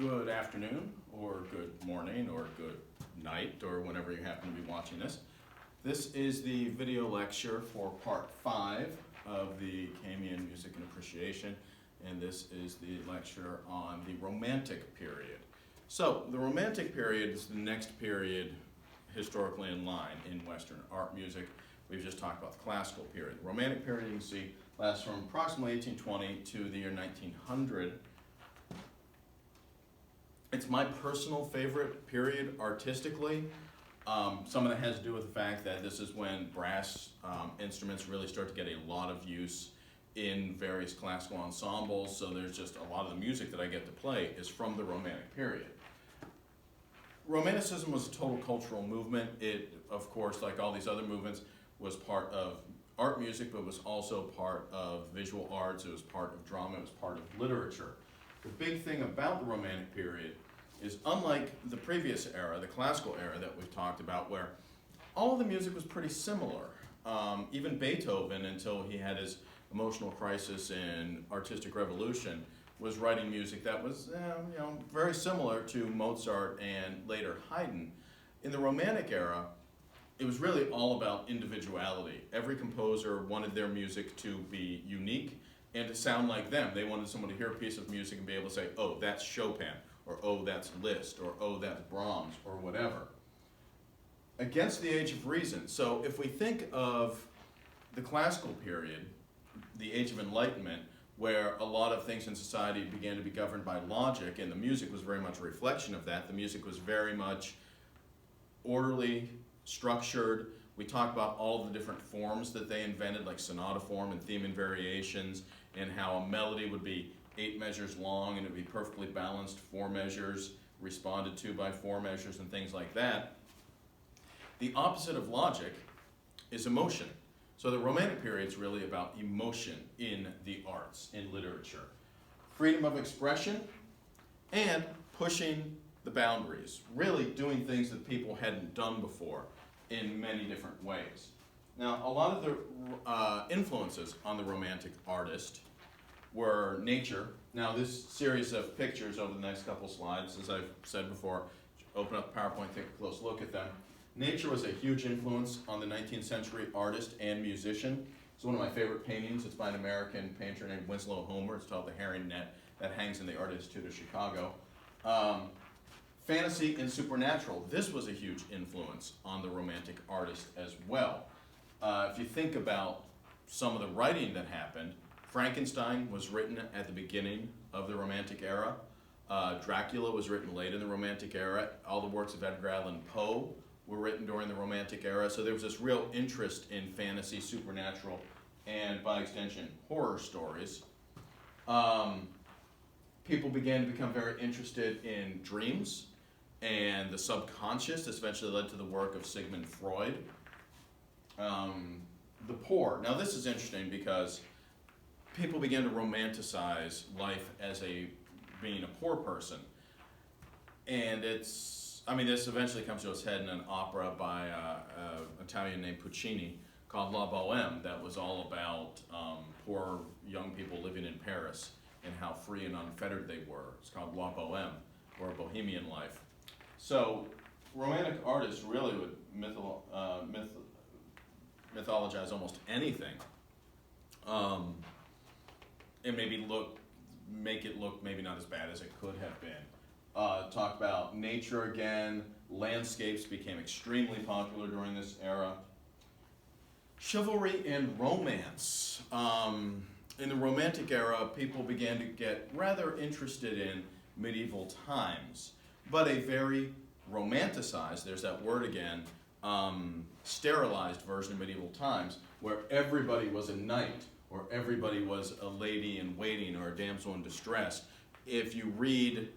Good afternoon, or good morning, or good night, or whenever you happen to be watching this. This is the video lecture for part 5 of the Camian Music and Appreciation, and this is the lecture on the Romantic period. So, the Romantic period is the next period historically in line in Western art music. We've just talked about the Classical period. The Romantic period, you can see, lasts from approximately 1820 to the year 1900. It's my personal favorite period artistically. Some of that has to do with the fact that this is when brass instruments really start to get a lot of use in various classical ensembles, so there's just a lot of the music that I get to play is from the Romantic period. Romanticism was a total cultural movement. It, of course, like all these other movements, was part of art music, but was also part of visual arts, it was part of drama, it was part of literature. The big thing about the Romantic period is, unlike the previous era, the classical era that we've talked about, where all of the music was pretty similar. Even Beethoven, until he had his emotional crisis and artistic revolution, was writing music that was very similar to Mozart and later Haydn. In the Romantic era, it was really all about individuality. Every composer wanted their music to be unique and to sound like them. They wanted someone to hear a piece of music and be able to say, oh, that's Chopin, or oh, that's Liszt, or oh, that's Brahms, or whatever. Against the age of reason. So if we think of the classical period, the Age of Enlightenment, where a lot of things in society began to be governed by logic, and the music was very much a reflection of that. The music was very much orderly, structured. We talk about all of the different forms that they invented, like sonata form and theme and variations, and how a melody would be 8 measures long and it would be perfectly balanced, 4 measures, responded to by 4 measures, and things like that. The opposite of logic is emotion. So the Romantic period is really about emotion in the arts, in literature. Freedom of expression and pushing the boundaries, really doing things that people hadn't done before in many different ways. Now, a lot of the influences on the Romantic artist were nature. Now, this series of pictures over the next couple slides, as I've said before, open up the PowerPoint, take a close look at them. Nature was a huge influence on the 19th century artist and musician. It's one of my favorite paintings. It's by an American painter named Winslow Homer. It's called The Herring Net, that hangs in the Art Institute of Chicago. Fantasy and supernatural. This was a huge influence on the Romantic artist as well. If you think about some of the writing that happened, Frankenstein was written at the beginning of the Romantic era. Dracula was written late in the Romantic era. All the works of Edgar Allan Poe were written during the Romantic era. So there was this real interest in fantasy, supernatural, and by extension, horror stories. People began to become very interested in dreams and the subconscious. This eventually led to the work of Sigmund Freud. The poor. Now this is interesting because people began to romanticize life as being a poor person. And this eventually comes to its head in an opera by an Italian named Puccini called La Bohème that was all about poor young people living in Paris and how free and unfettered they were. It's called La Bohème, or Bohemian Life. So Romantic artists really would mythologize almost anything. And make it look maybe not as bad as it could have been. Talk about nature again. Landscapes became extremely popular during this era. Chivalry and romance. In the Romantic era, people began to get rather interested in medieval times, but a very romanticized, there's that word again, sterilized version of medieval times, where everybody was a knight, or everybody was a lady in waiting, or a damsel in distress. If you read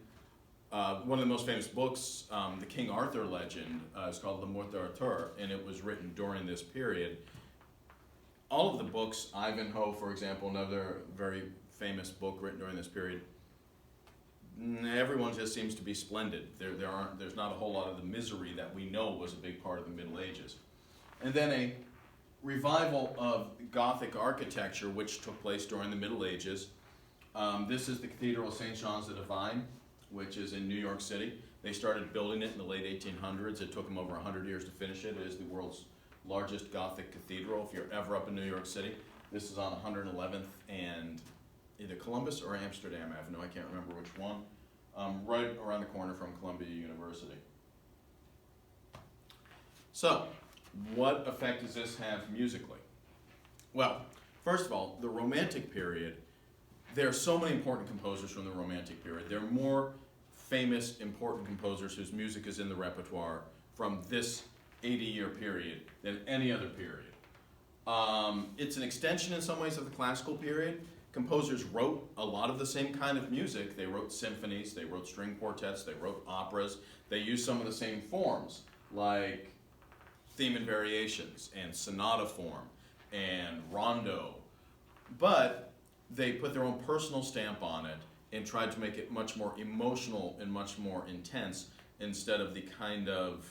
one of the most famous books, the King Arthur legend, is called Le Morte d'Arthur, and it was written during this period. All of the books, Ivanhoe, for example, another very famous book written during this period, everyone just seems to be splendid. There's not a whole lot of the misery that we know was a big part of the Middle Ages. And then a revival of Gothic architecture, which took place during the Middle Ages. This is the Cathedral of St. Jean's the Divine, which is in New York City. They started building it in the late 1800s. It took them over 100 years to finish it. It is the world's largest Gothic cathedral. If you're ever up in New York City, this is on 111th and either Columbus or Amsterdam Avenue. I can't remember which one. Right around the corner from Columbia University. So, what effect does this have musically? Well, first of all, the Romantic period, there are so many important composers from the Romantic period. There are more famous, important composers whose music is in the repertoire from this 80-year period than any other period. It's an extension in some ways of the classical period. Composers wrote a lot of the same kind of music. They wrote symphonies, they wrote string quartets, they wrote operas. They used some of the same forms, like theme and variations, and sonata form, and rondo. But they put their own personal stamp on it and tried to make it much more emotional and much more intense instead of the kind of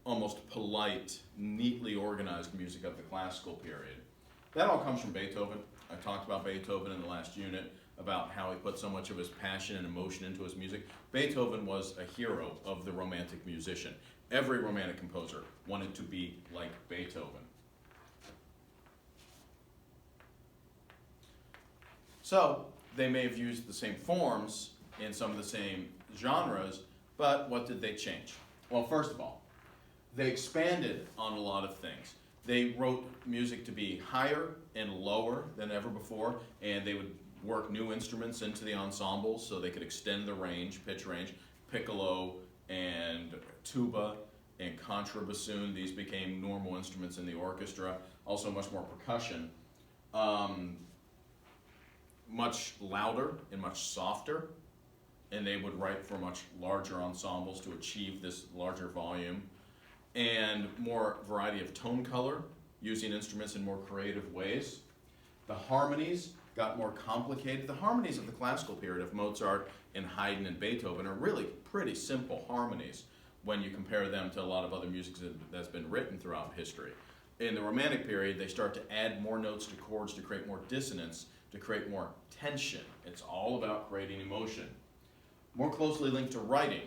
almost polite, neatly organized music of the classical period. That all comes from Beethoven. I talked about Beethoven in the last unit, about how he put so much of his passion and emotion into his music. Beethoven was a hero of the Romantic musician. Every Romantic composer wanted to be like Beethoven. So, they may have used the same forms in some of the same genres, but what did they change? Well, first of all, they expanded on a lot of things. They wrote music to be higher and lower than ever before, and they would work new instruments into the ensembles so they could extend the range, pitch range. Piccolo and tuba and contrabassoon, these became normal instruments in the orchestra. Also much more percussion. Much louder and much softer, and they would write for much larger ensembles to achieve this larger volume, and more variety of tone color, using instruments in more creative ways. The harmonies got more complicated. The harmonies of the classical period of Mozart and Haydn and Beethoven are really pretty simple harmonies when you compare them to a lot of other music that's been written throughout history. In the Romantic period, they start to add more notes to chords to create more dissonance, to create more tension. It's all about creating emotion. More closely linked to writing.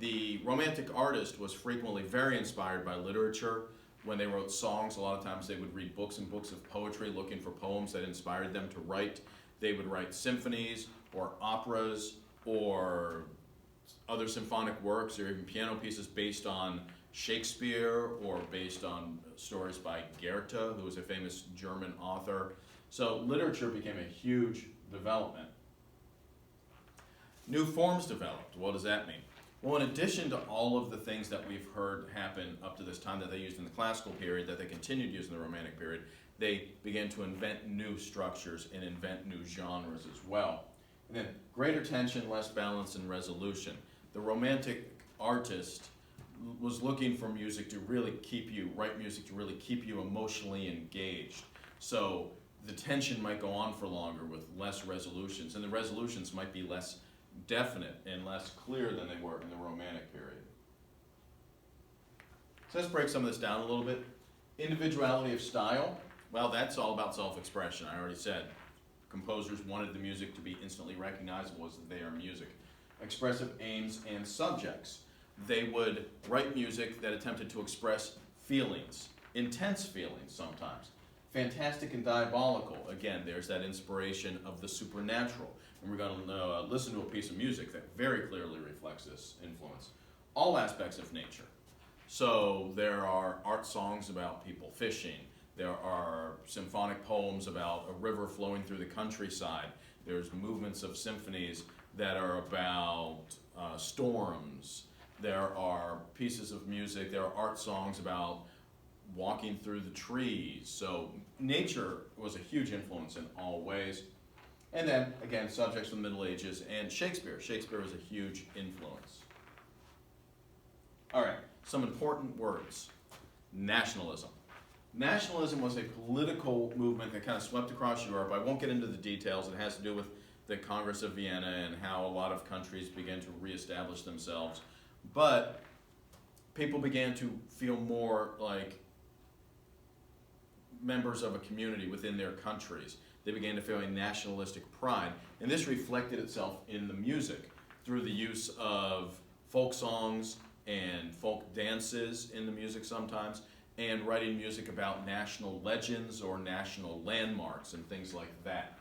The Romantic artist was frequently very inspired by literature. When they wrote songs, a lot of times they would read books and books of poetry looking for poems that inspired them to write. They would write symphonies or operas or other symphonic works or even piano pieces based on Shakespeare or based on stories by Goethe, who was a famous German author. So literature became a huge development. New forms developed. What does that mean? Well, in addition to all of the things that we've heard happen up to this time that they used in the classical period, that they continued using in the Romantic period, they began to invent new structures and invent new genres as well. And then greater tension, less balance, and resolution. The Romantic artist was looking for music to really write music to really keep you emotionally engaged. So the tension might go on for longer with less resolutions, and the resolutions might be less definite and less clear than they were in the Romantic period. So let's break some of this down a little bit. Individuality of style, well, that's all about self-expression. I already said composers wanted the music to be instantly recognizable as their music. Expressive aims and subjects. They would write music that attempted to express feelings, intense feelings sometimes. Fantastic and diabolical. Again, there's that inspiration of the supernatural. And we're going to listen to a piece of music that very clearly reflects this influence. All aspects of nature. So there are art songs about people fishing. There are symphonic poems about a river flowing through the countryside. There's movements of symphonies that are about storms. There are pieces of music, there are art songs about walking through the trees. So nature was a huge influence in all ways. And then, again, subjects from the Middle Ages and Shakespeare. Shakespeare was a huge influence. All right, some important words. Nationalism. Nationalism was a political movement that kind of swept across Europe. I won't get into the details. It has to do with the Congress of Vienna and how a lot of countries began to reestablish themselves. But people began to feel more like members of a community within their countries. They began to feel a nationalistic pride, and this reflected itself in the music through the use of folk songs and folk dances in the music sometimes, and writing music about national legends or national landmarks and things like that.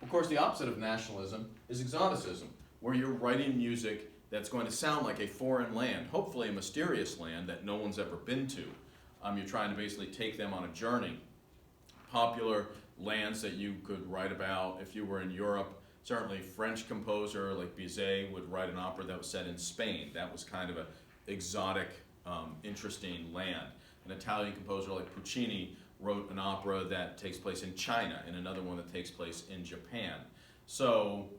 Of course, the opposite of nationalism is exoticism, where you're writing music that's going to sound like a foreign land, hopefully a mysterious land that no one's ever been to. You're trying to basically take them on a journey. Popular lands that you could write about if you were in Europe, certainly French composer like Bizet would write an opera that was set in Spain. That was kind of an exotic, interesting land. An Italian composer like Puccini wrote an opera that takes place in China and another one that takes place in Japan. So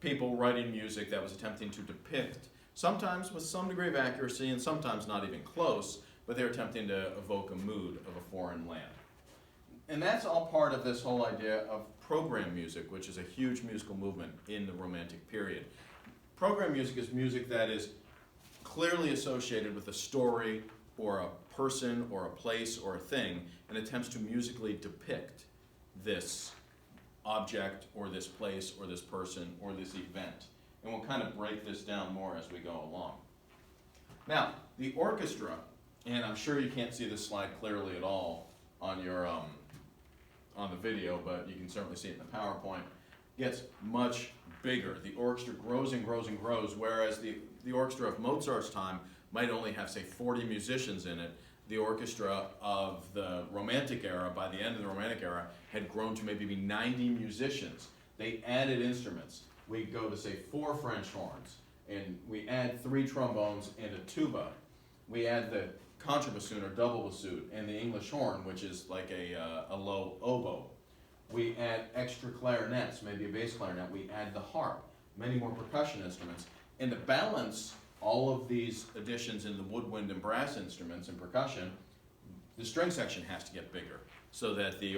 people writing music that was attempting to depict, sometimes with some degree of accuracy and sometimes not even close, but they're attempting to evoke a mood of a foreign land. And that's all part of this whole idea of program music, which is a huge musical movement in the Romantic period. Program music is music that is clearly associated with a story or a person or a place or a thing, and attempts to musically depict this object or this place or this person or this event. And we'll kind of break this down more as we go along. Now, the orchestra, and I'm sure you can't see this slide clearly at all on your on the video, but you can certainly see it in the PowerPoint, gets much bigger. The orchestra grows and grows and grows, whereas the orchestra of Mozart's time might only have, say, 40 musicians in it. The orchestra of the Romantic era, by the end of the Romantic era, had grown to maybe 90 musicians. They added instruments. We go to, say, 4 French horns, and we add 3 trombones and a tuba. We add the contrabassoon or double bassoon and the English horn, which is like a low oboe. We add extra clarinets, maybe a bass clarinet. We add the harp, many more percussion instruments. And to balance all of these additions in the woodwind and brass instruments and percussion, the string section has to get bigger so that the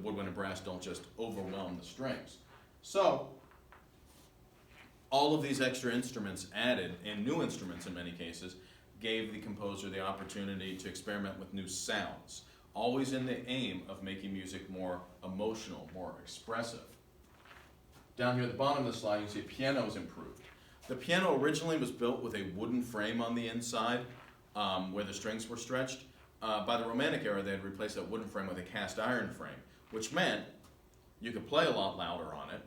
woodwind and brass don't just overwhelm the strings. So all of these extra instruments added, and new instruments in many cases, gave the composer the opportunity to experiment with new sounds, always in the aim of making music more emotional, more expressive. Down here at the bottom of the slide, you see piano is improved. The piano originally was built with a wooden frame on the inside where the strings were stretched. By the Romantic era, they had replaced that wooden frame with a cast iron frame, which meant you could play a lot louder on it,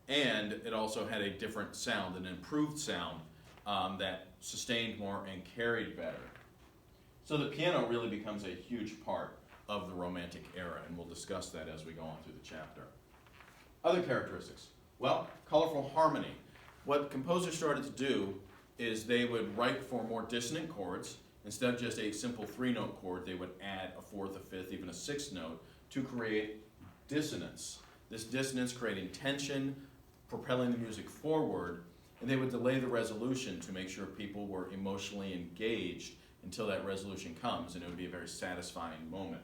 and it also had a different sound, an improved sound that sustained more and carried better. So the piano really becomes a huge part of the Romantic era, and we'll discuss that as we go on through the chapter. Other characteristics. Well, colorful harmony. What composers started to do is they would write for more dissonant chords. Instead of just a simple 3-note chord, they would add a 4th, a 5th, even a 6th note to create dissonance. This dissonance creating tension, propelling the music forward, and they would delay the resolution to make sure people were emotionally engaged until that resolution comes, and it would be a very satisfying moment.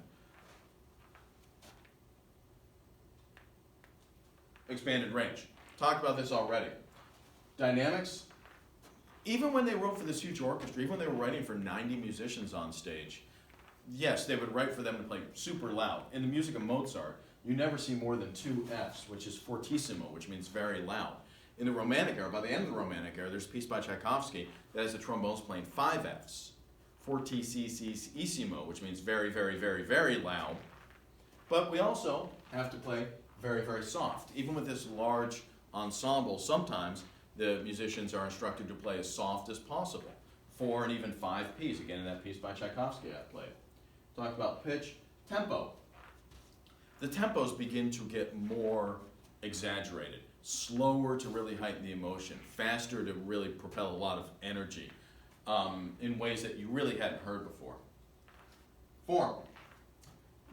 Expanded range. Talked about this already. Dynamics. Even when they wrote for this huge orchestra, even when they were writing for 90 musicians on stage, yes, they would write for them to play super loud. In the music of Mozart, you never see more than 2 Fs, which is fortissimo, which means very loud. In the Romantic era, by the end of the Romantic era, there's a piece by Tchaikovsky that has the trombones playing 5 Fs. Fortissimo, which means very, very, very, very loud. But we also have to play very, very soft. Even with this large ensemble, sometimes the musicians are instructed to play as soft as possible. 4 and even 5 Ps, again in that piece by Tchaikovsky I played. Talk about pitch, tempo. The tempos begin to get more exaggerated. Slower to really heighten the emotion, faster to really propel a lot of energy in ways that you really hadn't heard before. Form.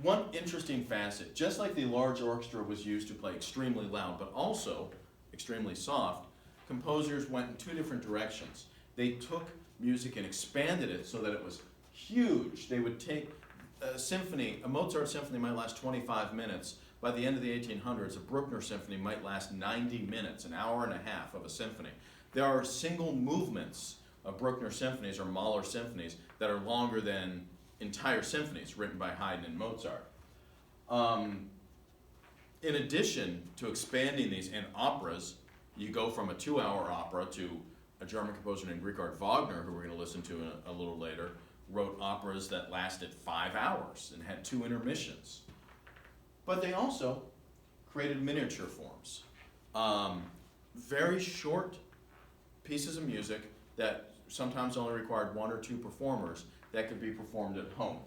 One interesting facet, just like the large orchestra was used to play extremely loud but also extremely soft, composers went in 2 different directions. They took music and expanded it so that it was huge. They would take a symphony, a Mozart symphony might last 25 minutes. By the end of the 1800s, a Bruckner symphony might last 90 minutes, an hour and a half of a symphony. There are single movements of Bruckner symphonies or Mahler symphonies that are longer than entire symphonies written by Haydn and Mozart. In addition to expanding these in operas, you go from a 2-hour opera to a German composer named Richard Wagner, who we're going to listen to a little later, wrote operas that lasted 5 hours and had 2 intermissions. But they also created miniature forms. Very short pieces of music that sometimes only required 1 or 2 performers that could be performed at home.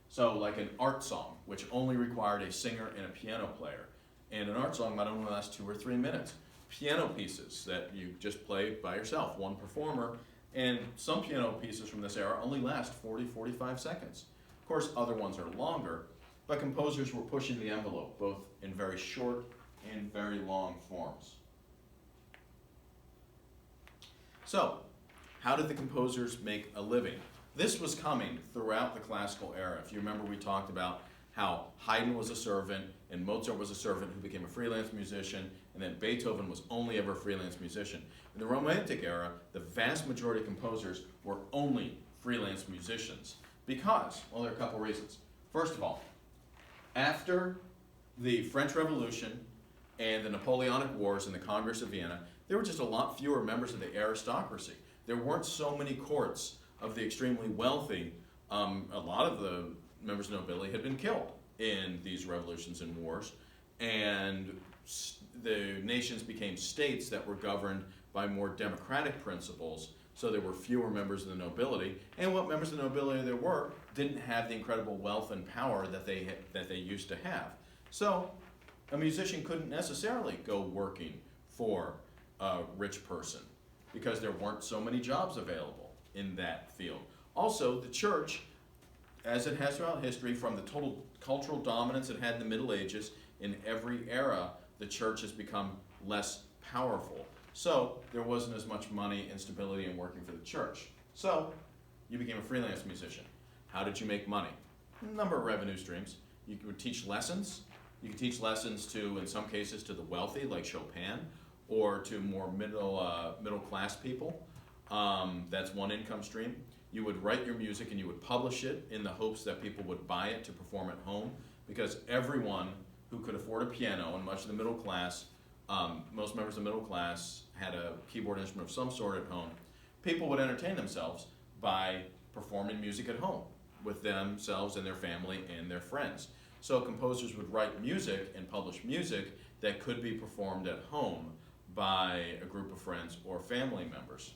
So like an art song, which only required a singer and a piano player. And an art song might only last 2 or 3 minutes. Piano pieces that you just play by yourself, 1 performer, and some piano pieces from this era only last 40, 45 seconds. Of course, other ones are longer, but composers were pushing the envelope, both in very short and very long forms. So, how did the composers make a living? This was coming throughout the classical era. If you remember, we talked about how Haydn was a servant and Mozart was a servant who became a freelance musician, and then Beethoven was only ever a freelance musician. In the Romantic era, the vast majority of composers were only freelance musicians because, well, there are a couple reasons. First of all, after the French Revolution and the Napoleonic Wars and the Congress of Vienna, there were just a lot fewer members of the aristocracy. There weren't so many courts of the extremely wealthy. A lot of the members of nobility had been killed in these revolutions and wars, and the nations became states that were governed by more democratic principles, so there were fewer members of the nobility, and what members of the nobility there were didn't have the incredible wealth and power that they used to have. So a musician couldn't necessarily go working for a rich person because there weren't so many jobs available in that field. Also, the church, as it has throughout history, from the total cultural dominance it had in the Middle Ages, in every era, the church has become less powerful. So there wasn't as much money and stability in working for the church. So you became a freelance musician. How did you make money? A number of revenue streams. You could teach lessons. You could teach lessons to, in some cases, to the wealthy, like Chopin, or to more middle class people. That's one income stream. You would write your music and you would publish it in the hopes that people would buy it to perform at home, because everyone who could afford a piano, and much of the middle class, most members of the middle class had a keyboard instrument of some sort at home. People would entertain themselves by performing music at home with themselves and their family and their friends. So composers would write music and publish music that could be performed at home by a group of friends or family members.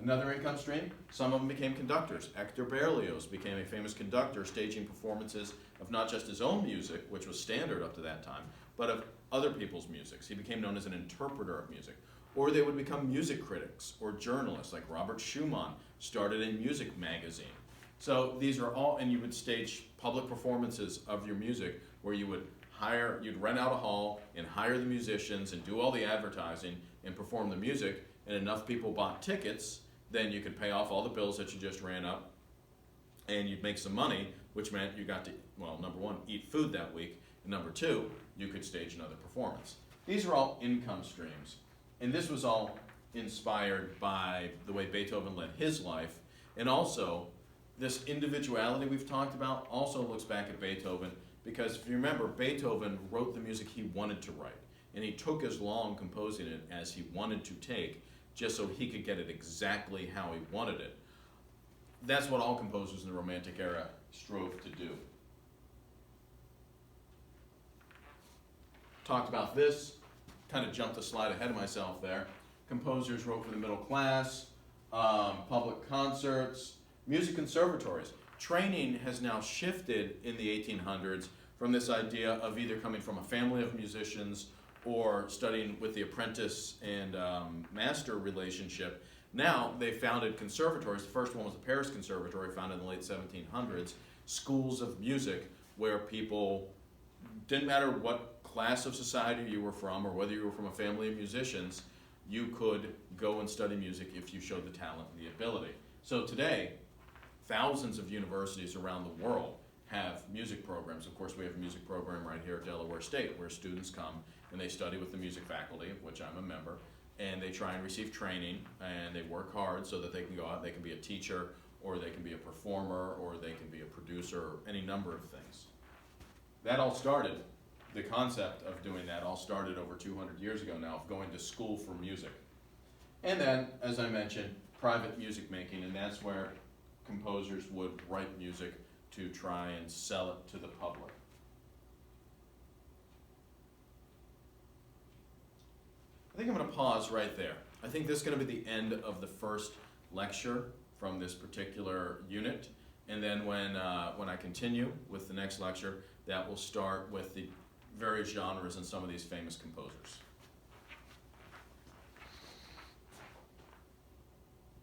Another income stream, some of them became conductors. Hector Berlioz became a famous conductor, staging performances of not just his own music, which was standard up to that time, but of other people's music. He became known as an interpreter of music. Or they would become music critics or journalists, like Robert Schumann started a music magazine. So these are all, and you would stage public performances of your music where you'd rent out a hall and hire the musicians and do all the advertising and perform the music, and enough people bought tickets, then you could pay off all the bills that you just ran up, and you'd make some money, which meant you got to, well, number one, eat food that week, and number two, you could stage another performance. These are all income streams, and this was all inspired by the way Beethoven led his life, and also this individuality we've talked about also looks back at Beethoven, because if you remember, Beethoven wrote the music he wanted to write, and he took as long composing it as he wanted to take, just so he could get it exactly how he wanted it. That's what all composers in the Romantic era strove to do. Talked about this, kind of jumped a slide ahead of myself there. Composers wrote for the middle class, public concerts, music conservatories. Training has now shifted in the 1800s from this idea of either coming from a family of musicians or studying with the apprentice and master relationship. Now they founded conservatories. The first one was the Paris Conservatory, founded in the late 1700s, schools of music where people, didn't matter what class of society you were from or whether you were from a family of musicians, you could go and study music if you showed the talent and the ability. So today, thousands of universities around the world have music programs. Of course, we have a music program right here at Delaware State where students come and they study with the music faculty, of which I'm a member, and they try and receive training, and they work hard so that they can go out, they can be a teacher, or they can be a performer, or they can be a producer, any number of things. that all started, the concept of doing that all started over 200 years ago now, of going to school for music. And then, as I mentioned, private music making, and that's where composers would write music to try and sell it to the public. I think I'm going to pause right there. I think this is going to be the end of the first lecture from this particular unit, and then when I continue with the next lecture, that will start with the various genres and some of these famous composers.